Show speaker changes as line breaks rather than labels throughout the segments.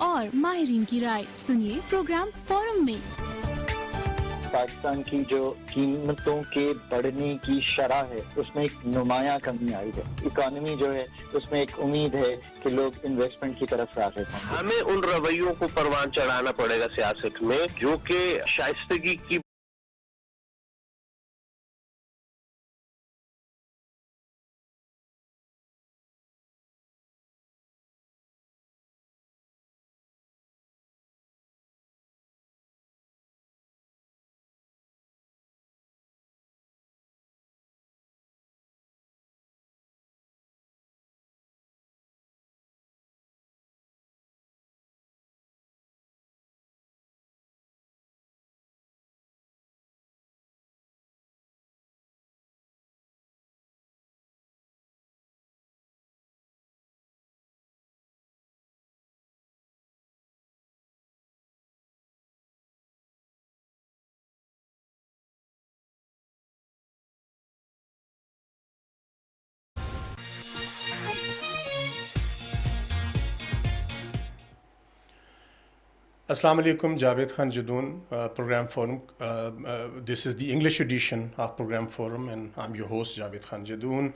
और माहिरीन की राय सुनिए प्रोग्राम फोरम में।
पाकिस्तान की जो कीमतों के बढ़ने की शरह है उसमें एक नुमाया कमी आई है। इकोनॉमी जो है उसमें एक उम्मीद है कि लोग इन्वेस्टमेंट की तरफ राग़िब होंगे।
हमें उन रवैयों को परवान चढ़ाना पड़ेगा सियासत में जो कि शाइस्तगी की।
Assalamu alaikum, Javed Khan Jadoon, Program Forum. This is the English edition of Program Forum, and I'm your host, Javed Khan Jadoon.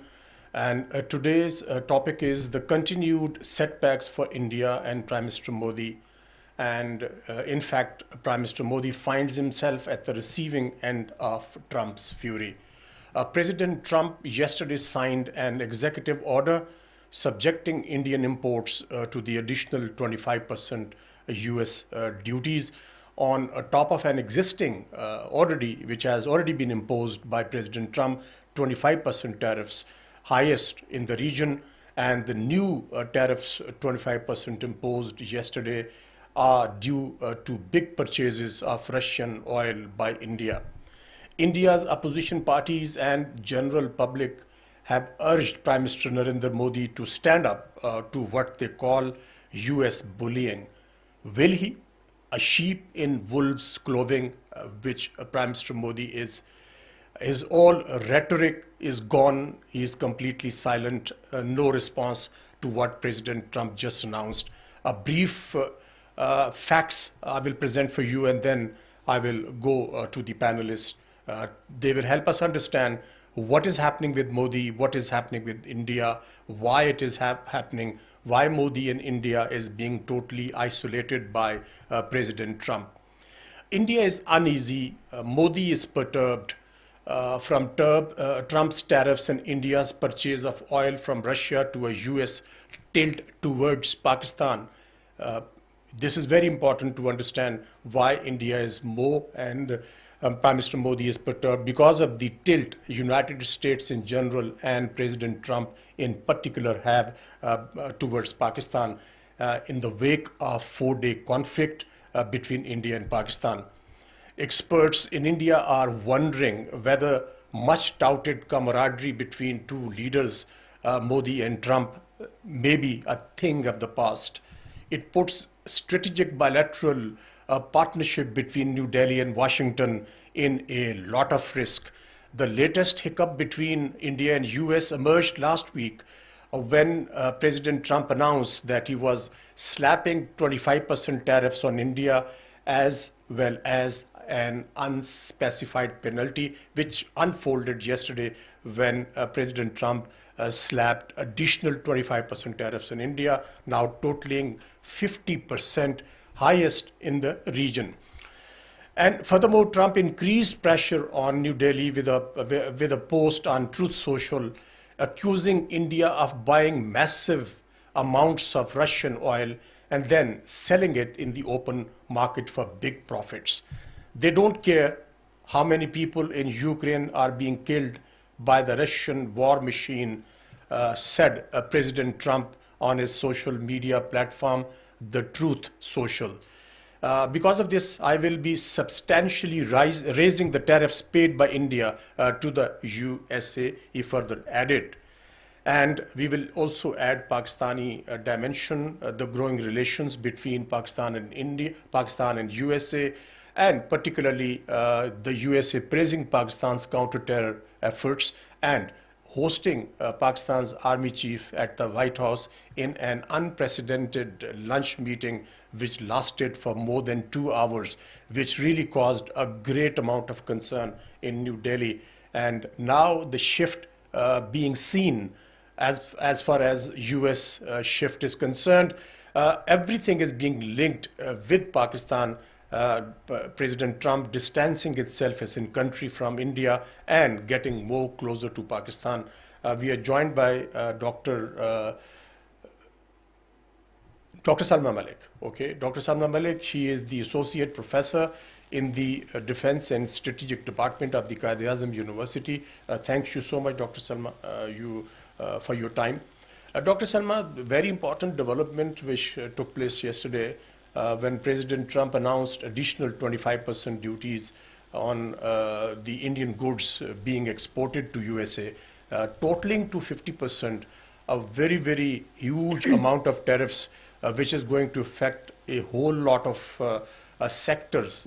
And today's topic is the continued setbacks for India and Prime Minister Modi. And in fact, Prime Minister Modi finds himself at the receiving end of Trump's fury. President Trump yesterday signed an executive order subjecting Indian imports to the additional 25% US duties on top of an existing which has already been imposed by President Trump, 25% tariffs, highest in the region, and the new tariffs, 25% imposed yesterday, are due to big purchases of Russian oil by India. India's opposition parties and general public have urged Prime Minister Narendra Modi to stand up to what they call US bullying. Will he? A sheep in wolf's clothing, which Prime Minister Modi is. His all rhetoric is gone. He is completely silent. No response to what President Trump just announced. A brief facts I will present for you, and then I will go to the panelists. They will help us understand what is happening with Modi, what is happening with India, why it is happening, why Modi and India is being totally isolated by President Trump. India is uneasy. Modi is perturbed from Trump's tariffs and India's purchase of oil from Russia to a US tilt towards Pakistan. This is very important to understand why India is more and Prime Minister Modi is perturbed because of the tilt United States in general and President Trump in particular have towards Pakistan in the wake of 4-day conflict between India and Pakistan. Experts in India are wondering whether much touted camaraderie between two leaders, Modi and Trump, may be a thing of the past. It puts strategic bilateral partnership between New Delhi and Washington in a lot of risk. The latest hiccup between India and US emerged last week when President Trump announced that he was slapping 25% tariffs on India as well as an unspecified penalty, which unfolded yesterday when President Trump slapped additional 25% tariffs on India, now totaling 50%, highest in the region. And furthermore, Trump increased pressure on New Delhi with a post on Truth Social, accusing India of buying massive amounts of Russian oil and then selling it in the open market for big profits. They don't care how many people in Ukraine are being killed by the Russian war machine, said President Trump on his social media platform, the Truth Social. Because of this, I will be substantially raising the tariffs paid by India to the USA, he further added. And we will also add Pakistani dimension, the growing relations between Pakistan and India, Pakistan and USA, and particularly the USA praising Pakistan's counter-terror efforts and hosting Pakistan's army chief at the White House in an unprecedented lunch meeting which lasted for more than 2 hours, which really caused a great amount of concern in New Delhi. And now the shift being seen as far as US shift is concerned, everything is being linked with Pakistan. President Trump distancing itself as a country from India and getting more closer to Pakistan. We are joined by Dr. Salma Malik. Okay, Dr. Salma Malik, she is the associate professor in the Defense and Strategic Department of the Quaid-e-Azam University. Thank you so much, Dr. Salma, for your time. Dr. Salma, very important development which took place yesterday when President Trump announced additional 25% duties on the Indian goods being exported to USA, totaling to 50%, a very, very huge amount of tariffs, which is going to affect a whole lot of sectors,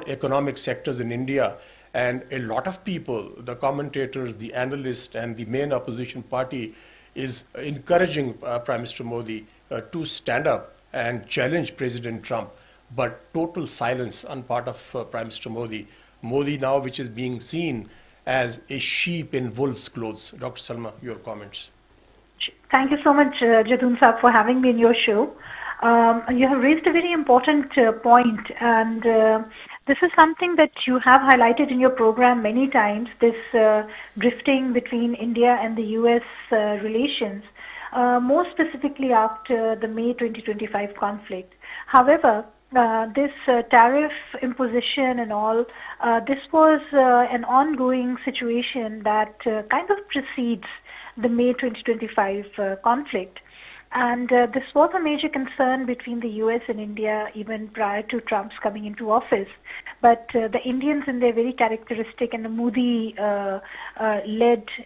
economic sectors in India. And a lot of people, the commentators, the analysts, and the main opposition party is encouraging Prime Minister Modi to stand up and challenge President Trump, but total silence on part of Prime Minister Modi. Modi now, which is being seen as a sheep in wolf's clothes. Dr. Salma, your comments.
Thank you so much, Jadun Saab, for having me in your show. You have raised a very important point, and this is something that you have highlighted in your program many times, this drifting between India and the US relations. More specifically after the May 2025 conflict. However, this tariff imposition and all, this was an ongoing situation that kind of precedes the May 2025 conflict. And this was a major concern between the US and India even prior to Trump's coming into office. But the Indians, in their very characteristic, and the Modi-led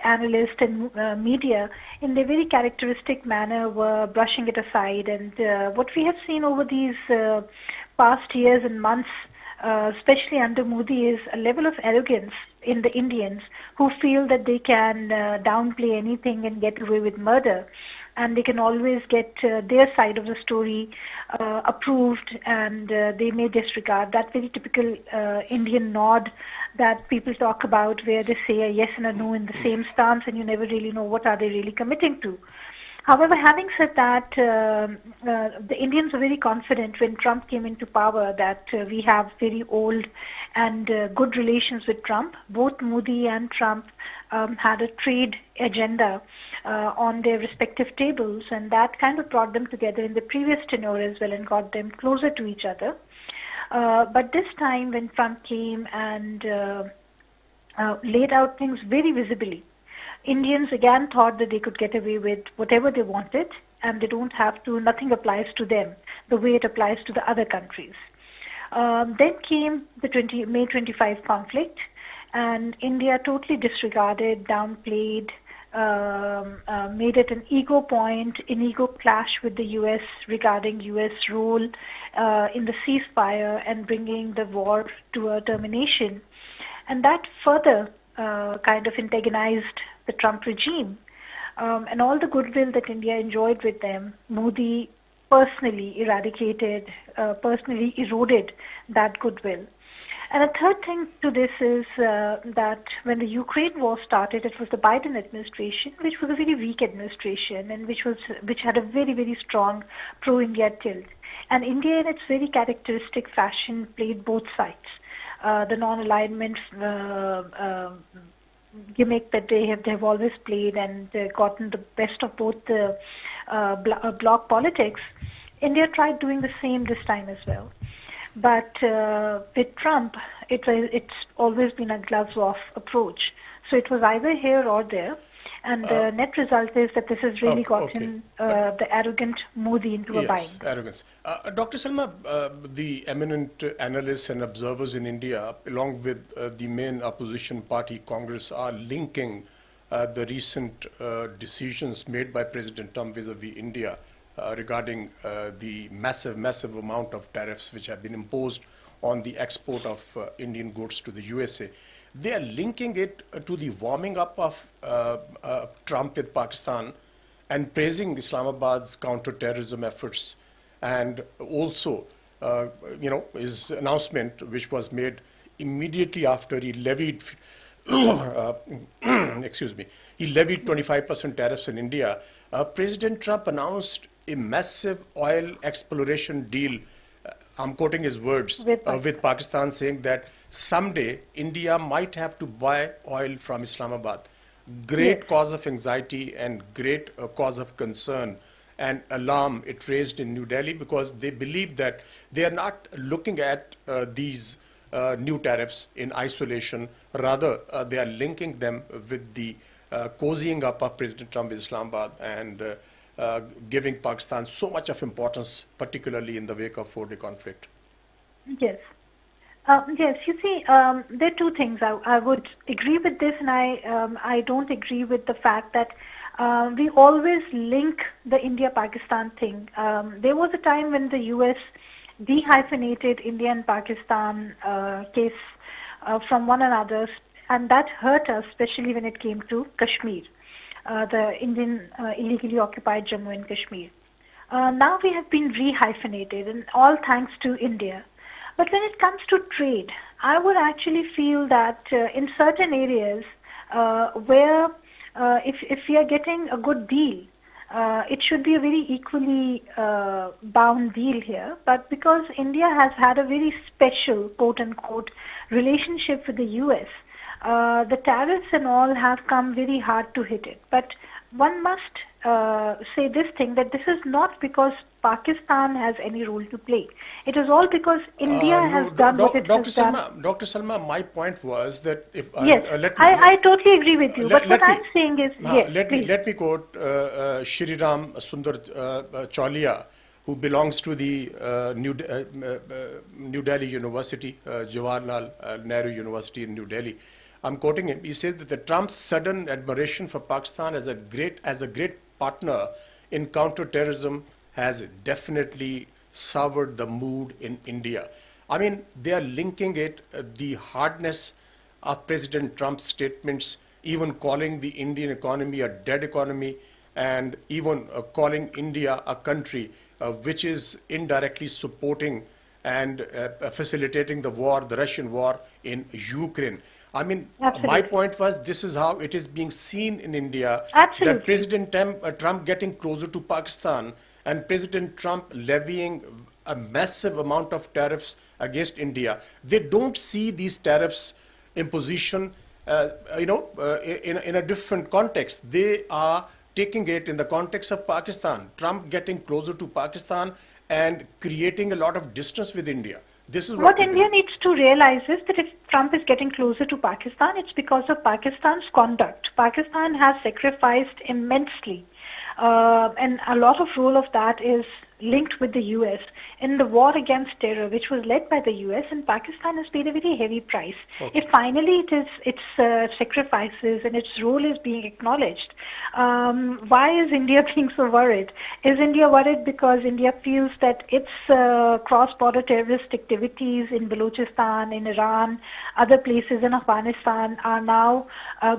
analysts and media, in their very characteristic manner, were brushing it aside. And what we have seen over these past years and months, especially under Modi, is a level of arrogance in the Indians who feel that they can downplay anything and get away with murder. And they can always get their side of the story approved, and they may disregard that very typical Indian nod that people talk about, where they say a yes and a no in the same stance, and you never really know what are they really committing to. However, having said that, the Indians were very confident when Trump came into power that we have very old and good relations with Trump. Both Modi and Trump had a trade agenda on their respective tables, and that kind of brought them together in the previous tenure as well and got them closer to each other. But this time when Trump came and laid out things very visibly, Indians again thought that they could get away with whatever they wanted, and they don't have to, nothing applies to them the way it applies to the other countries. Then came the May 25 conflict, and India totally disregarded, downplayed, made it an ego point, an ego clash with the US regarding US role in the ceasefire and bringing the war to a termination. And that further kind of antagonized the Trump regime. And all the goodwill that India enjoyed with them, Modi personally personally eroded that goodwill. And a third thing to this is that when the Ukraine war started, it was the Biden administration, which was a very weak administration and which had a very, very strong pro-India tilt. And India, in its very characteristic fashion, played both sides. The non-alignment gimmick that they have always played and gotten the best of both the bloc politics. India tried doing the same this time as well. But with Trump, it's always been a gloves-off approach. So it was either here or there. And the net result is that this has really gotten the arrogant Modi into a bind.
Yes, arrogance. Dr. Salma, the eminent analysts and observers in India, along with the main opposition party, Congress, are linking the recent decisions made by President Trump vis-a-vis India regarding the massive amount of tariffs which have been imposed on the export of Indian goods to the USA. They are linking it to the warming up of Trump with Pakistan and praising Islamabad's counter-terrorism efforts, and also, his announcement, which was made immediately after he levied, he levied 25% tariffs in India. President Trump announced a massive oil exploration deal. I'm quoting his words with Pakistan, saying that someday India might have to buy oil from Islamabad. Great cause of anxiety and great cause of concern and alarm it raised in New Delhi, because they believe that they are not looking at these new tariffs in isolation. Rather, they are linking them with the cozying up of President Trump with Islamabad and giving Pakistan so much of importance, particularly in the wake of 4-day conflict.
Yes. Yes, you see, there are two things. I would agree with this, and I don't agree with the fact that we always link the India-Pakistan thing. There was a time when the U.S. dehyphenated India and Pakistan case from one another, and that hurt us, especially when it came to Kashmir, the Indian illegally occupied Jammu and Kashmir. Now we have been rehyphenated, and all thanks to India. But when it comes to trade, I would actually feel that in certain areas where if we are getting a good deal, it should be a very equally bound deal here. But because India has had a very special, quote-unquote, relationship with the U.S., the tariffs and all have come very hard to hit it. But one must say this thing, that this is not because Pakistan has any role to play. It is all because India has done what it has done.
Dr. Salma, my point was that if
yes, I totally agree with you. But what I'm saying is,
let me quote Shri Ram Sundar Chaulia, who belongs to the New Delhi University, Jawaharlal Nehru University in New Delhi. I'm quoting him. He says that the Trump's sudden admiration for Pakistan as a great partner in counter-terrorism has definitely soured the mood in India. I mean, they are linking it, the hardness of President Trump's statements, even calling the Indian economy a dead economy, and even calling India a country which is indirectly supporting and facilitating the war, the Russian war in Ukraine. I mean, my point was, this is how it is being seen in India.
Absolutely.
That President Trump getting closer to Pakistan and President Trump levying a massive amount of tariffs against India. They don't see these tariffs imposition, in a different context. They are taking it in the context of Pakistan. Trump getting closer to Pakistan and creating a lot of distance with India. This is
what India needs to realize is that if Trump is getting closer to Pakistan, it's because of Pakistan's conduct. Pakistan has sacrificed immensely, and a lot of role of that is linked with the U.S. in the war against terror, which was led by the U.S., and Pakistan has paid a very heavy price. Okay. If finally its sacrifices and its role is being acknowledged, why is India being so worried? Is India worried because India feels that its cross-border terrorist activities in Balochistan, in Iran, other places in Afghanistan are now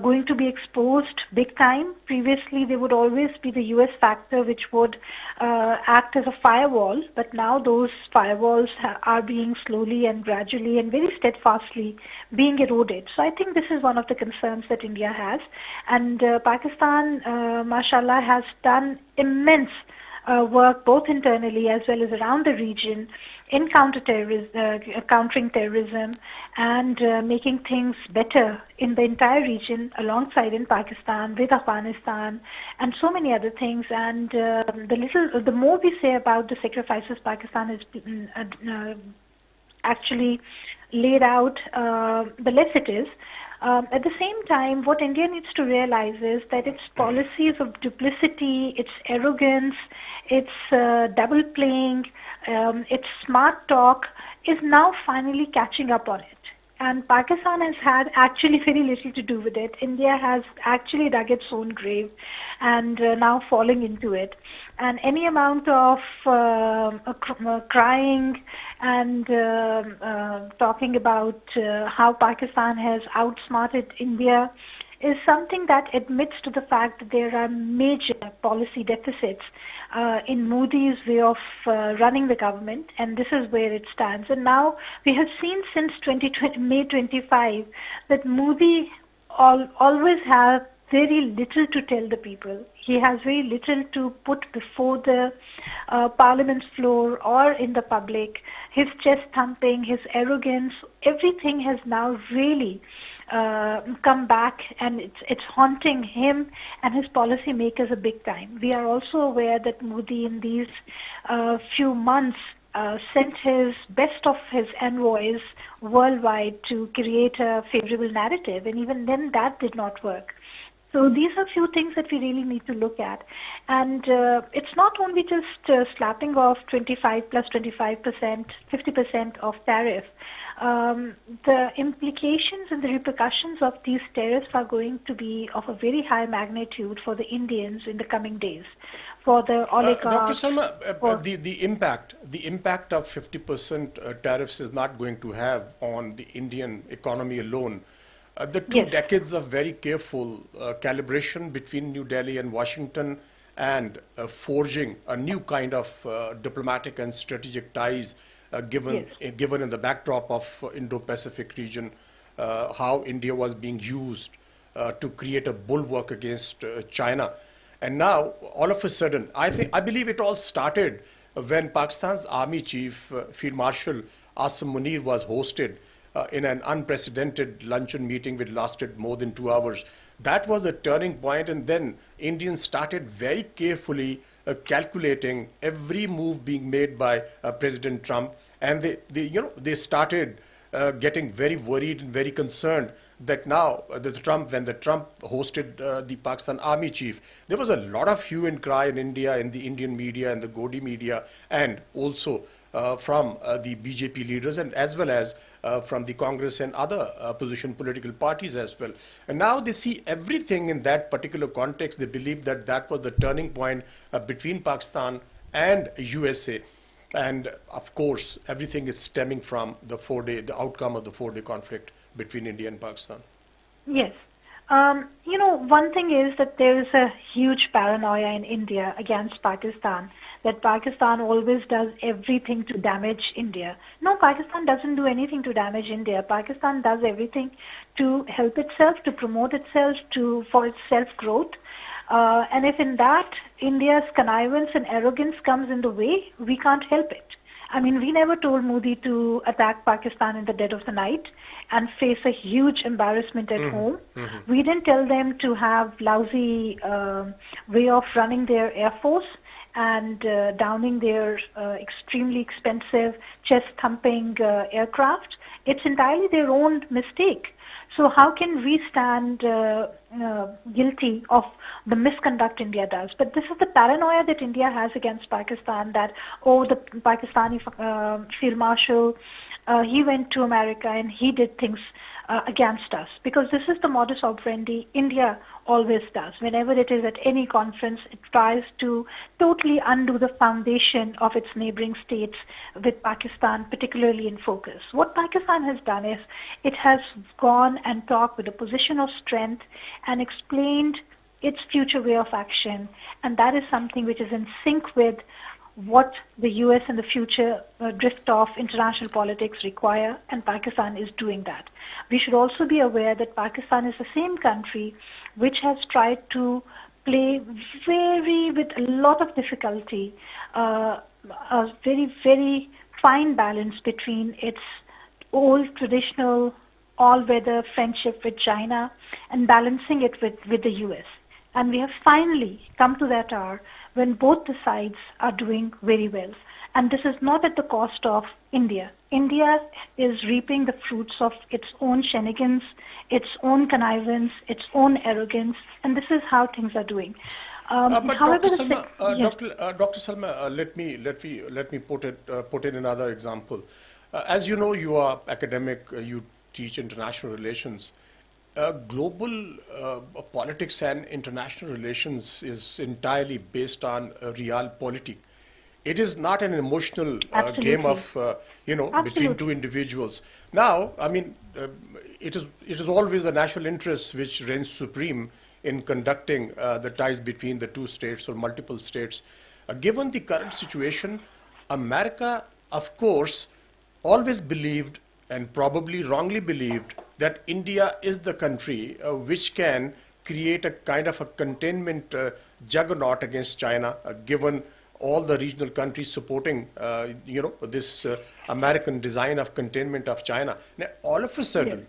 going to be exposed big time? Previously, there would always be the U.S. factor which would act as a firewall, but now those firewalls are being slowly and gradually and very steadfastly being eroded. So I think this is one of the concerns that India has, and Pakistan, mashallah, has done immense work both internally as well as around the region in countering terrorism and making things better in the entire region, alongside in Pakistan, with Afghanistan, and so many other things. And the more we say about the sacrifices Pakistan has actually laid out, the less it is. At the same time, what India needs to realize is that its policies of duplicity, its arrogance, its double playing, its smart talk is now finally catching up on it. And Pakistan has had actually very little to do with it. India has actually dug its own grave and now falling into it. And any amount of crying and talking about how Pakistan has outsmarted India is something that admits to the fact that there are major policy deficits in Modi's way of running the government, and this is where it stands. And now we have seen since May 25 that Modi always has very little to tell the people. He has very little to put before the parliament's floor or in the public. His chest thumping, his arrogance, everything has now really come back, and it's haunting him and his policymakers a big time. We are also aware that Modi in these few months sent his best of his envoys worldwide to create a favorable narrative, and even then that did not work. So these are few things that we really need to look at. And it's not only just slapping off 25 plus 25%, 50% of tariff. The implications and the repercussions of these tariffs are going to be of a very high magnitude for the Indians in the coming days. For the oligarchs.
Dr. Salma, the impact of 50% tariffs is not going to have on the Indian economy alone. The two decades of very careful calibration between New Delhi and Washington, and forging a new kind of diplomatic and strategic ties given in the backdrop of Indo-Pacific region, how India was being used to create a bulwark against China. And now, all of a sudden, I believe it all started when Pakistan's Army Chief, Field Marshal Asim Munir, was hosted in an unprecedented luncheon meeting which lasted more than 2 hours. That was a turning point, and then Indians started very carefully calculating every move being made by President Trump, and they started getting very worried and very concerned that now when the Trump hosted the Pakistan Army Chief, there was a lot of hue and cry in India, in the Indian media and the Godi media, and also from the BJP leaders, and as well as from the Congress and other opposition political parties as well. And now they see everything in that particular context. They believe that that was the turning point between Pakistan and USA. And of course, everything is stemming from the outcome of the 4-day conflict between India and Pakistan.
Yes. One thing is that there is a huge paranoia in India against Pakistan, that Pakistan always does everything to damage India. No, Pakistan doesn't do anything to damage India. Pakistan does everything to help itself, to promote itself, for its self-growth. And if in that India's connivance and arrogance comes in the way, we can't help it. I mean, we never told Modi to attack Pakistan in the dead of the night and face a huge embarrassment at home. We didn't tell them to have lousy way of running their air force and downing their extremely expensive chest-thumping aircraft. It's entirely their own mistake. So how can we stand guilty of the misconduct India does? But this is the paranoia that India has against Pakistan, that, the Pakistani Field Marshal, he went to America and he did things against us. Because this is the modus operandi India always does. Whenever it is at any conference, it tries to totally undo the foundation of its neighboring states, with Pakistan particularly in focus. What Pakistan has done is it has gone and talked with a position of strength and explained its future way of action, and that is something which is in sync with what the US in the future drift of international politics require, and Pakistan is doing that. We should also be aware that Pakistan is the same country which has tried to play with a lot of difficulty, a very, very fine balance between its old traditional all-weather friendship with China and balancing it with the US. And we have finally come to that hour when both the sides are doing very well. And this is not at the cost of India. India is reaping the fruits of its own shenanigans, its own connivance, its own arrogance, and this is how things are doing.
But however, Dr. Salma, let me put in another example. As you know, you are academic. You teach international relations. Global politics and international relations is entirely based on realpolitik. It is not an emotional game
Absolutely.
of, between two
Absolutely.
individuals. Now, I mean, it is always the national interest which reigns supreme in conducting the ties between the two states or multiple states. Given the current situation, America, of course, always believed and probably wrongly believed that India is the country which can create a kind of a containment juggernaut against China, given all the regional countries supporting, this American design of containment of China. Now, all of a
Yes.
sudden,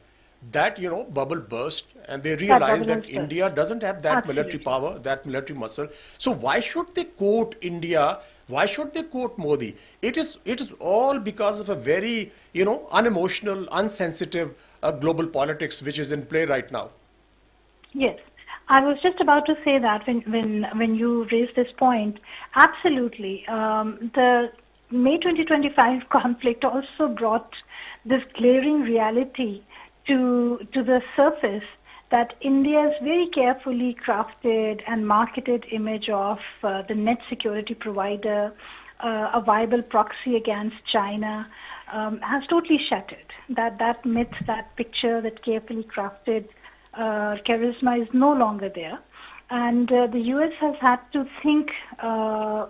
that bubble burst, and they
That
realized
bubble has
that
burst.
India doesn't have that military
Absolutely.
power, that military muscle. So why should they quote India? Why should they quote Modi? It is all because of a very unemotional, unsensitive global politics which is in play right now.
Yes, I was just about to say that when you raised this point, absolutely. The May 2025 conflict also brought this glaring reality to the surface that India's very carefully crafted and marketed image of the net security provider, a viable proxy against China, has totally shattered. That myth, that picture, that carefully crafted charisma is no longer there. And the US has had to think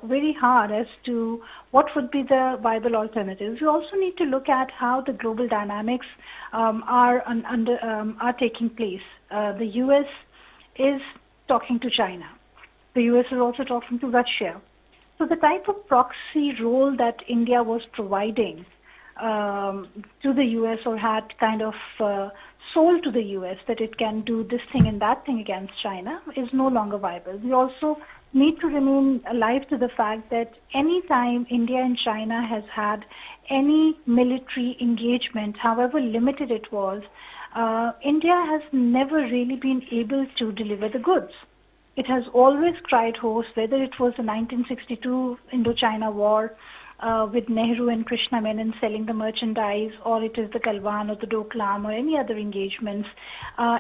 very hard as to what would be the viable alternatives. You also need to look at how the global dynamics are taking place. The US is talking to China. The US is also talking to Russia. So the type of proxy role that India was providing to the US, or had kind of sold to the US that it can do this thing and that thing against China, is no longer viable. We also need to remain alive to the fact that any time India and China has had any military engagement, however limited it was, India has never really been able to deliver the goods. It has always cried hoarse, whether it was the 1962 Indochina War with Nehru and Krishna Menon selling the merchandise, or it is the Galwan or the Doklam or any other engagements.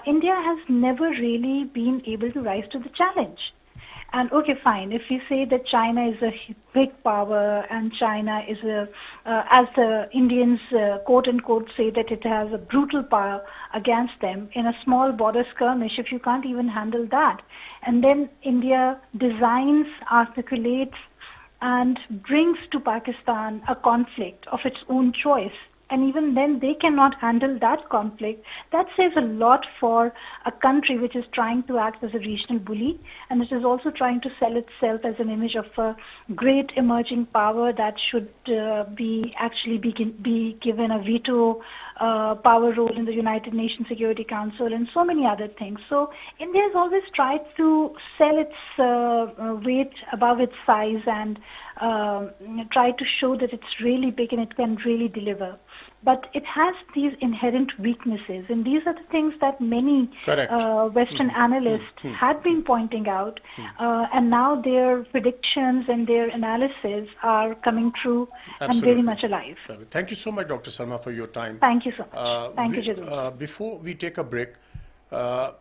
India has never really been able to rise to the challenge. And okay, fine. If we say that China is a big power and China is as the Indians quote unquote say that it has a brutal power against them in a small border skirmish, if you can't even handle that, and then India designs, articulates, and brings to Pakistan a conflict of its own choice, and even then they cannot handle that conflict, that says a lot for a country which is trying to act as a regional bully, and it is also trying to sell itself as an image of a great emerging power that should be given a veto power role in the United Nations Security Council and so many other things. So India has always tried to sell its weight above its size and try to show that it's really big and it can really deliver. But it has these inherent weaknesses, and these are the things that many
Correct.
Western analysts had been pointing out, and now their predictions and their analysis are coming true and very
Absolutely.
much alive.
Thank you so much, Dr. Sarma, for your time.
Thank you so much. Thank you, Jadoo.
Before we take a break, uh,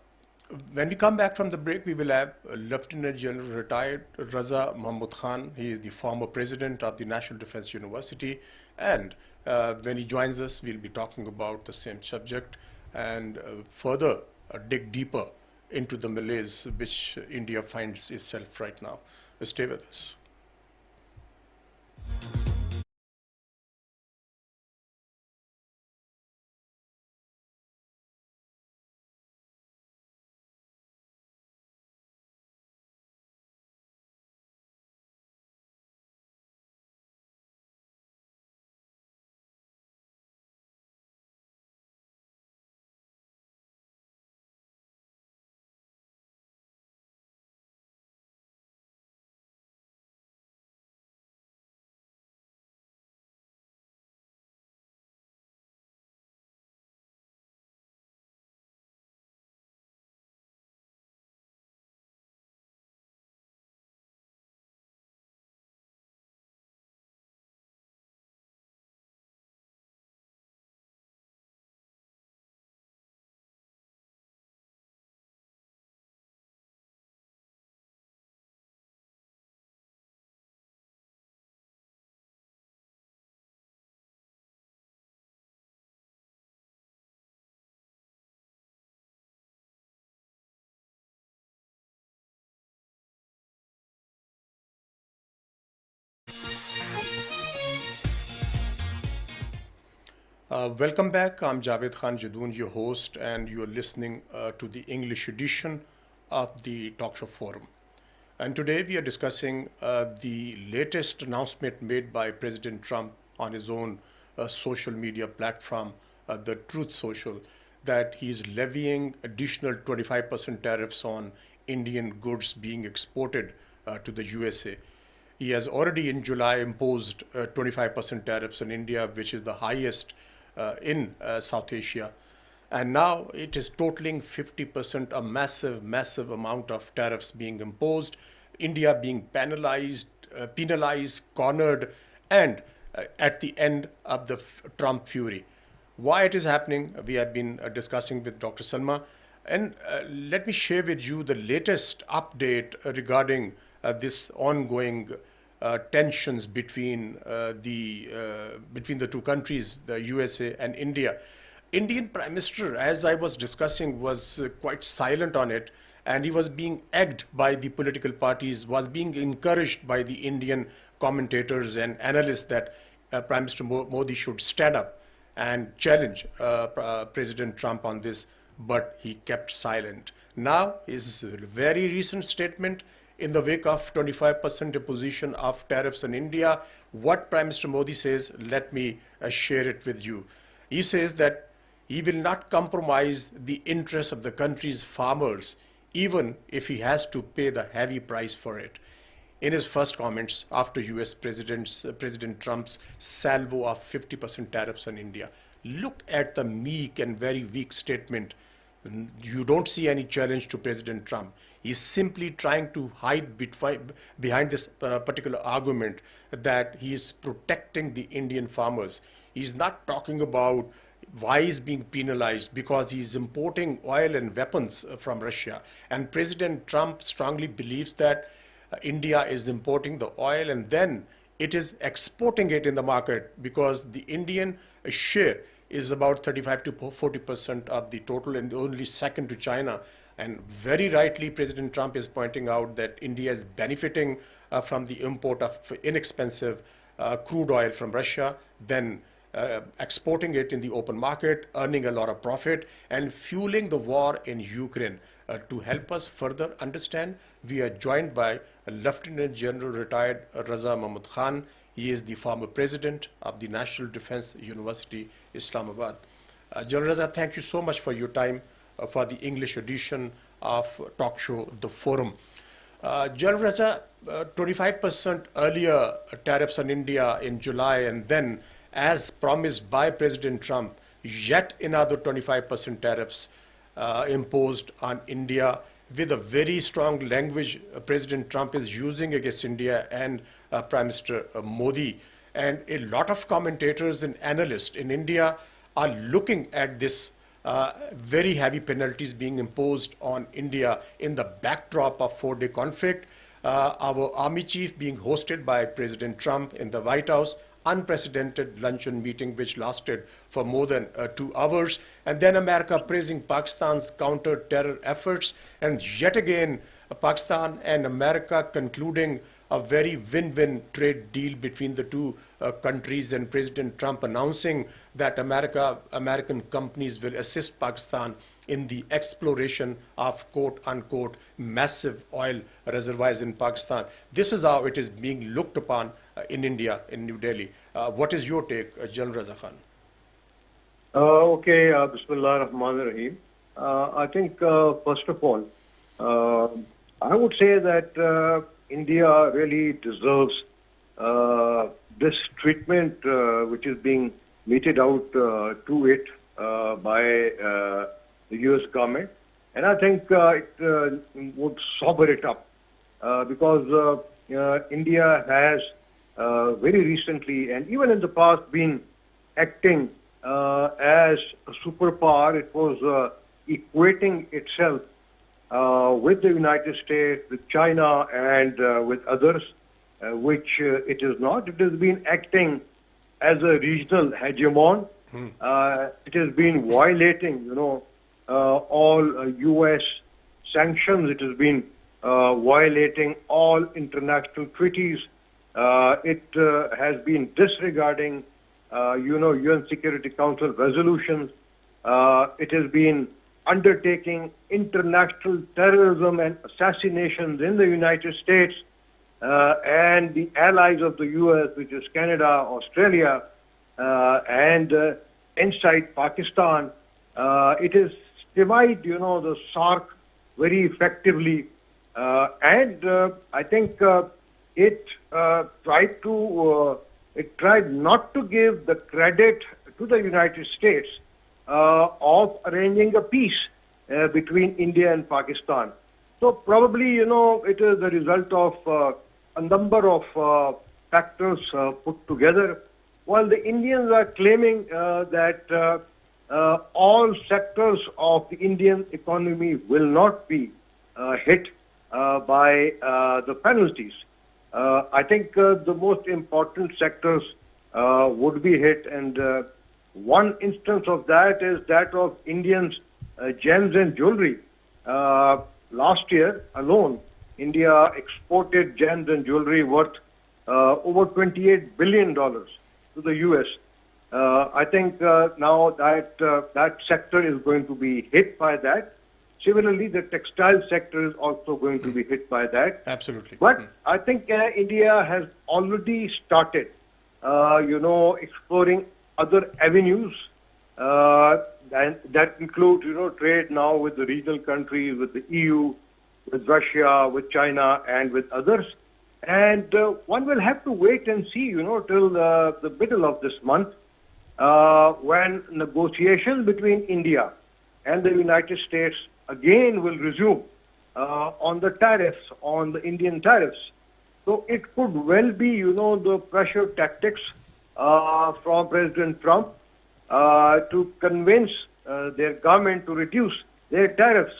when we come back from the break, we will have Lieutenant General retired Raza Mahmood Khan. He is the former president of the National Defense University. And when he joins us, we'll be talking about the same subject and further dig deeper into the malaise which India finds itself right now. Stay with us. Welcome back. I'm Javed Khan Jadoon, your host, and you're listening to the English edition of the Talk Show Forum. And today we are discussing the latest announcement made by President Trump on his own social media platform, the Truth Social, that he is levying additional 25% tariffs on Indian goods being exported to the USA. He has already in July imposed 25% tariffs on India, which is the highest in South Asia. And now it is totaling 50%, a massive, massive amount of tariffs being imposed, India being penalized, cornered, and at the end of the Trump fury. Why it is happening, we have been discussing with Dr. Salma. And let me share with you the latest update regarding this ongoing tensions between the two countries, the USA and India. Indian Prime Minister, as I was discussing, was quite silent on it, and he was being egged by the political parties, was being encouraged by the Indian commentators and analysts that Prime Minister Modi should stand up and challenge President Trump on this, but he kept silent. Now, his very recent statement in the wake of 25% imposition of tariffs on India, what Prime Minister Modi says, let me share it with you. He says that he will not compromise the interests of the country's farmers, even if he has to pay the heavy price for it. In his first comments after US President Trump's salvo of 50% tariffs on India, look at the meek and very weak statement. You don't see any challenge to President Trump. He's simply trying to hide behind this particular argument that he is protecting the Indian farmers. He's not talking about why he's being penalized, because he's importing oil and weapons from Russia. And President Trump strongly believes that India is importing the oil and then it is exporting it in the market, because the Indian share is about 35 to 40% of the total and only second to China. And very rightly, President Trump is pointing out that India is benefiting from the import of inexpensive crude oil from Russia, then exporting it in the open market, earning a lot of profit, and fueling the war in Ukraine. To help us further understand, we are joined by Lieutenant General retired Raza Mahmud Khan. He is the former president of the National Defense University, Islamabad. General Raza, thank you so much for your time for the English edition of Talk Show The Forum. General Raza, 25% earlier tariffs on India in July, and then, as promised by President Trump, yet another 25% tariffs imposed on India, with a very strong language President Trump is using against India and Prime Minister Modi. And a lot of commentators and analysts in India are looking at this very heavy penalties being imposed on India in the backdrop of four-day conflict. Our army chief being hosted by President Trump in the White House, unprecedented luncheon meeting which lasted for more than 2 hours, and then America praising Pakistan's counter-terror efforts, and yet again Pakistan and America concluding a very win-win trade deal between the two countries, and President Trump announcing that American companies will assist Pakistan in the exploration of quote-unquote massive oil reservoirs in Pakistan. This is how it is being looked upon in India, in New Delhi. What is your take, General Raza Khan?
Okay, Bismillah ar-Rahman ar-Rahim. I think, first of all, I would say that India really deserves this treatment which is being meted out to it by the U.S. government. And I think it would sober it up because India has very recently and even in the past been acting as a superpower. It was equating itself with the United States, with China, and with others, which it is not. It has been acting as a regional hegemon. It has been violating, all U.S. sanctions. It has been violating all international treaties. It has been disregarding UN Security Council resolutions. It has been undertaking international terrorism and assassinations in the United States and the allies of the US, which is Canada, Australia, and inside Pakistan. It has divided, the SARC very effectively. And I think it tried not to give the credit to the United States of arranging a peace between India and Pakistan. So probably, it is the result of a number of factors put together. While the Indians are claiming that all sectors of the Indian economy will not be hit by the penalties. I think the most important sectors would be hit, and one instance of that is that of Indians' gems and jewelry. Last year alone, India exported gems and jewelry worth over $28 billion to the US. I think now that that sector is going to be hit by that. Similarly, the textile sector is also going to be hit by that.
Absolutely.
But I think India has already started, exploring other avenues, and that includes, trade now with the regional countries, with the EU, with Russia, with China, and with others. And one will have to wait and see, till the middle of this month, when negotiations between India and the United States again will resume on the tariffs, on the Indian tariffs. So it could well be, the pressure tactics from President Trump to convince their government to reduce their tariffs.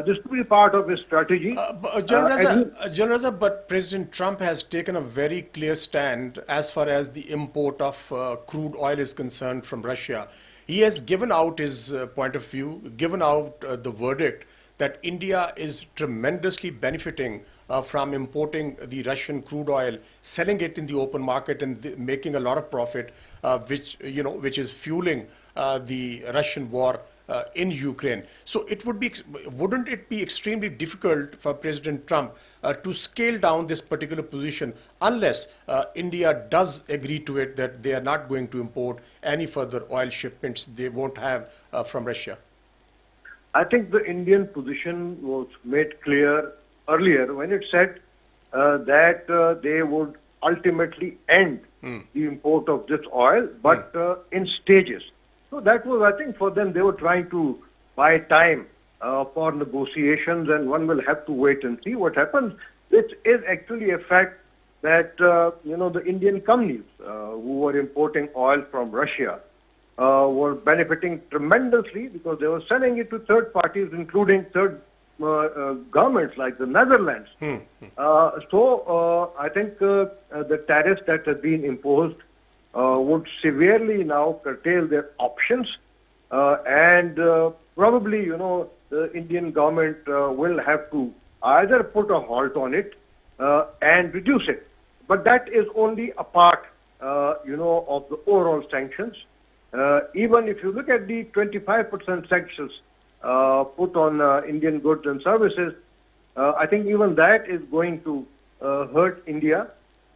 This could be part of his strategy.
General Raza, but President Trump has taken a very clear stand as far as the import of crude oil is concerned from Russia. He has given out his point of view, given out the verdict that India is tremendously benefiting from importing the Russian crude oil, selling it in the open market and making a lot of profit, which is fueling the Russian war in Ukraine. So wouldn't it be extremely difficult for President Trump to scale down this particular position unless India does agree to it that they are not going to import any further oil shipments they won't have from Russia?
I think the Indian position was made clear earlier when it said that they would ultimately end the import of this oil, but in stages. So that was, I think, for them, they were trying to buy time for negotiations, and one will have to wait and see what happens. It is actually a fact that, the Indian companies who were importing oil from Russia were benefiting tremendously because they were selling it to third parties, including third governments like the Netherlands. So I think the tariffs that have been imposed would severely now curtail their options, and probably, the Indian government will have to either put a halt on it and reduce it. But that is only a part, of the overall sanctions. Even if you look at the 25% sanctions put on Indian goods and services, I think even that is going to hurt India.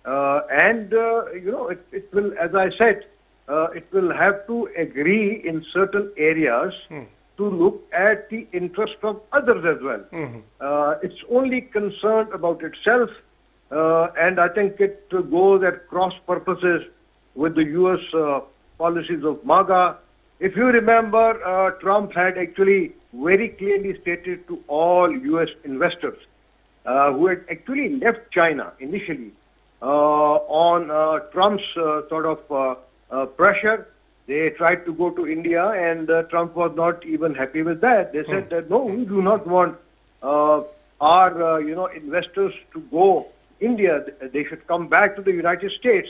And it will, as I said, it will have to agree in certain areas to look at the interest of others as well. It's only concerned about itself, and I think it goes at cross purposes with the U.S. Policies of MAGA. If you remember, Trump had actually very clearly stated to all U.S. investors who had actually left China initially, on Trump's sort of pressure. They tried to go to India, and Trump was not even happy with that. They said that, no, we do not want our investors to go India. They should come back to the United States.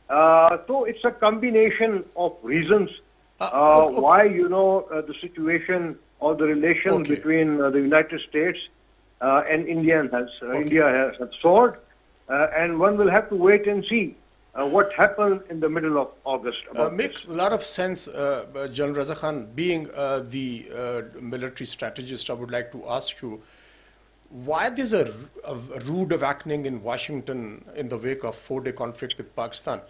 So it's a combination of reasons why, the situation or the relation between the United States and India has soared. And one will have to wait and see what happened in the middle of August about
Makes
this.
a lot of sense, General Raza Khan. Being the military strategist, I would like to ask you, why there's a rude awakening in Washington in the wake of four-day conflict with Pakistan?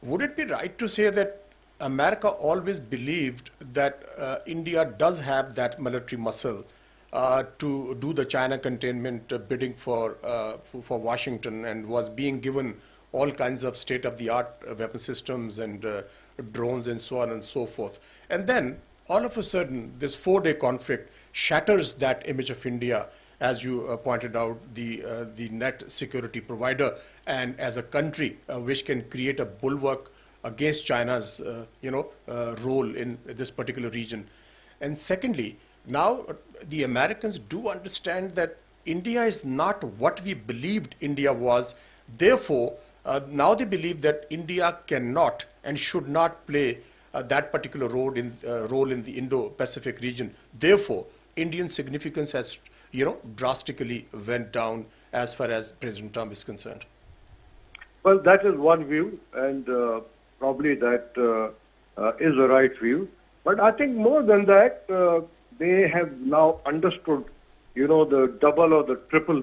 Would it be right to say that America always believed that India does have that military muscle to do the China containment bidding for Washington, and was being given all kinds of state-of-the-art weapon systems and drones and so on and so forth? And then all of a sudden, this four-day conflict shatters that image of India, as you pointed out, the net security provider, and as a country which can create a bulwark against China's role in this particular region. And secondly, now the Americans do understand that India is not what we believed India was. Therefore, now they believe that India cannot and should not play that particular role in the Indo-Pacific region. Therefore, Indian significance has drastically went down as far as President Trump is concerned.
Well, that is one view, and probably that is the right view. But I think more than that, they have now understood, the double or the triple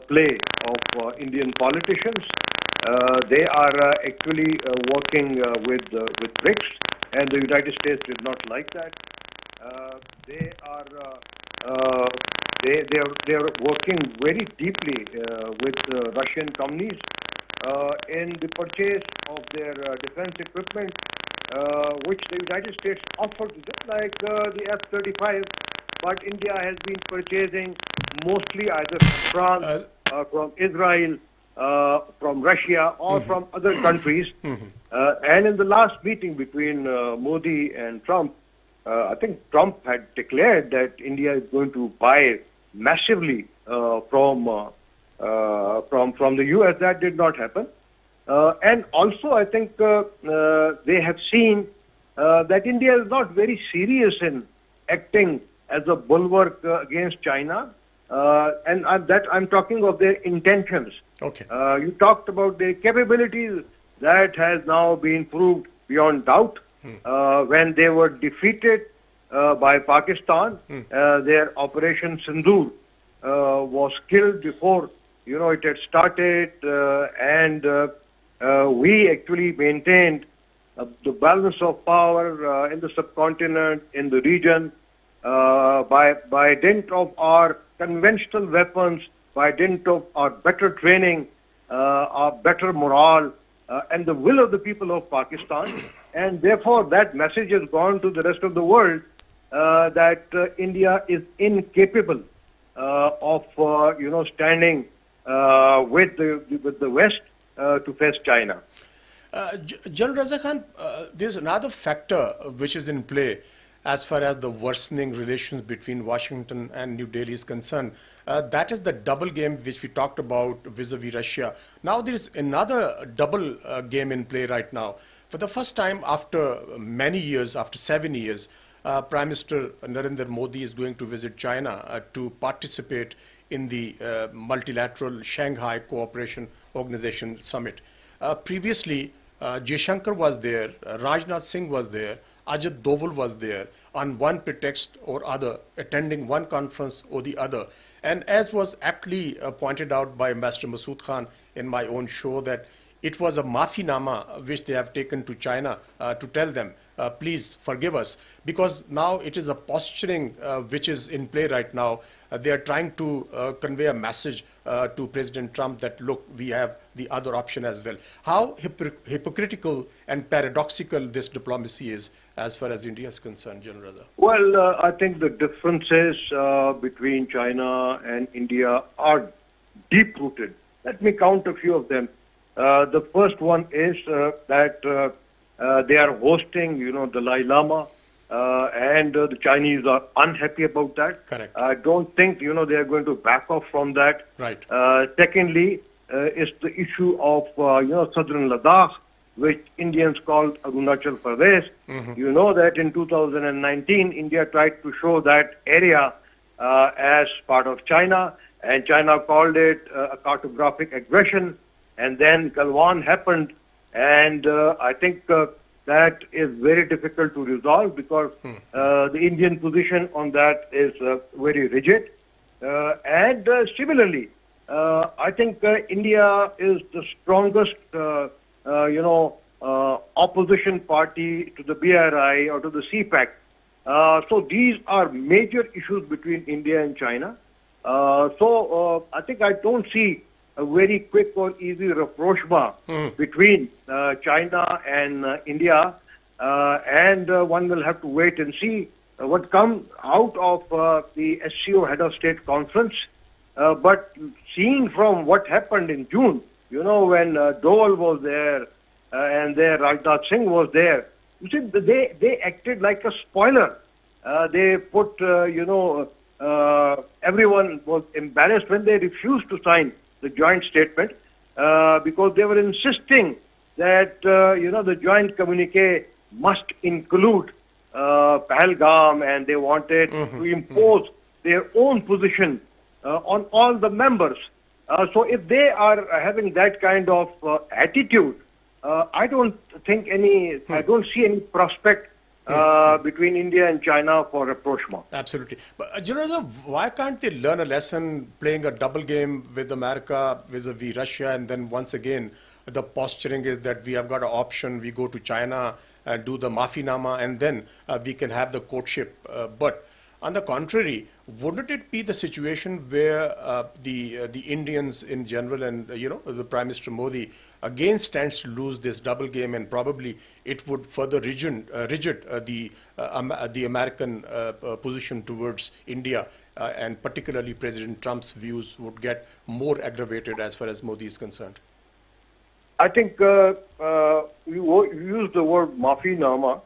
play of Indian politicians. They are actually working with BRICS, and the United States did not like that. They are working very deeply with Russian companies in the purchase of their defense equipment, which the United States offered to them, like the F-35. But India has been purchasing mostly either from France, from Israel, from Russia, or from other countries. And in the last meeting between Modi and Trump, I think Trump had declared that India is going to buy massively from the U.S. That did not happen. And also, I think they have seen that India is not very serious in acting as a bulwark against China. And that I'm talking of their intentions.
Okay.
You talked about their capabilities. That has now been proved beyond doubt. When they were defeated by Pakistan, their Operation Sindoor was killed before it had started, and we actually maintained the balance of power in the subcontinent, in the region, by dint of our conventional weapons, by dint of our better training, our better morale, and the will of the people of Pakistan. And therefore, that message has gone to the rest of the world that India is incapable of, standing with the West to face China.
General Raza Khan, there's another factor which is in play as far as the worsening relations between Washington and New Delhi is concerned. That is the double game which we talked about vis-a-vis Russia. Now there is another double game in play right now. For the first time after many years, after 7 years, Prime Minister Narendra Modi is going to visit China to participate in the multilateral Shanghai Cooperation Organization Summit. Previously, Jaishankar was there, Rajnath Singh was there, Ajit Doval was there on one pretext or other, attending one conference or the other. And as was aptly pointed out by Ambassador Masood Khan in my own show, that it was a maafinama which they have taken to China to tell them, please forgive us, because now it is a posturing which is in play right now. They are trying to convey a message to President Trump that, look, we have the other option as well. How hypocritical and paradoxical this diplomacy is as far as India is concerned, General Raza?
Well, I think the differences between China and India are deep-rooted. Let me count a few of them. The first one is that they are hosting, Dalai Lama, and the Chinese are unhappy about that.
Correct.
I don't think, they are going to back off from that.
Right.
Secondly, is the issue of, southern Ladakh, which Indians called Arunachal Pradesh. You know that in 2019, India tried to show that area as part of China, and China called it a cartographic aggression. and then Galwan happened, and I think that is very difficult to resolve because the Indian position on that is very rigid. And similarly, I think India is the strongest, opposition party to the BRI or to the CPAC. So these are major issues between India and China. So I think I don't see a very quick or easy rapprochement between China and India, and one will have to wait and see what comes out of the SCO Head of State Conference. But seeing from what happened in June, when Dole was there and there Rajnath Singh was there, you see, they acted like a spoiler. They put, everyone was embarrassed when they refused to sign the joint statement because they were insisting that, the joint communique must include Pahalgam, and they wanted to impose their own position on all the members. So if they are having that kind of attitude, I don't think I don't see any prospect between India and China for rapprochement.
Absolutely. But, why can't they learn a lesson playing a double game with America vis-a-vis Russia, and then once again, the posturing is that we have got an option, we go to China and do the Maafinama, and then we can have the courtship. But on the contrary, wouldn't it be the situation where the Indians in general and, the Prime Minister Modi again stands to lose this double game, and probably it would further rigid the American position towards India, and particularly President Trump's views would get more aggravated as far as Modi is concerned?
I think you used the word Maafinama.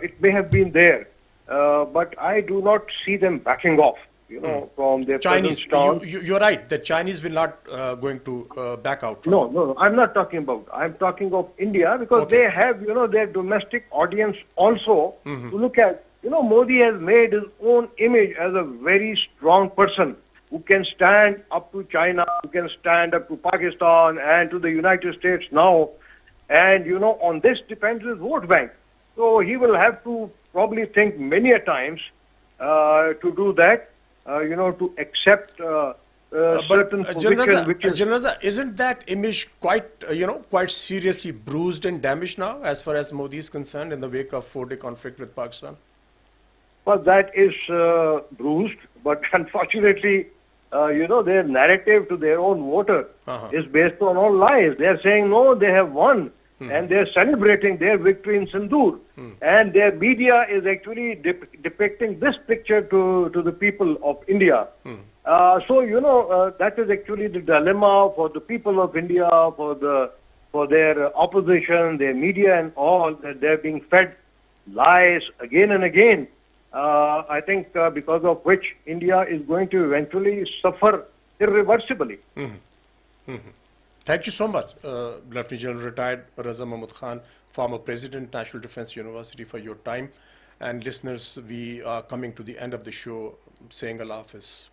It may have been there, but I do not see them backing off, from their present stance.
You're right. The Chinese will not going to back out.
No. I'm not talking about. I'm talking of India because they have, their domestic audience also to look at. Modi has made his own image as a very strong person who can stand up to China, who can stand up to Pakistan and to the United States now. And, on this depends his vote bank. So he will have to probably think many a times to do that, to accept certain position which is...
General, isn't that image quite seriously bruised and damaged now as far as Modi is concerned in the wake of 4-day conflict with Pakistan?
Well, that is bruised, but unfortunately, their narrative to their own voter is based on all lies. They are saying, no, they have won, and they are celebrating their victory in Sindoor. And their media is actually depicting this picture to the people of India. So, that is actually the dilemma for the people of India, for their opposition, their media and all, that they're being fed lies again and again. I think because of which India is going to eventually suffer irreversibly.
Thank you so much, Lieutenant General Retired Raza Mahmud Khan, former President, National Defense University, for your time. And listeners, we are coming to the end of the show, saying Allah Hafiz.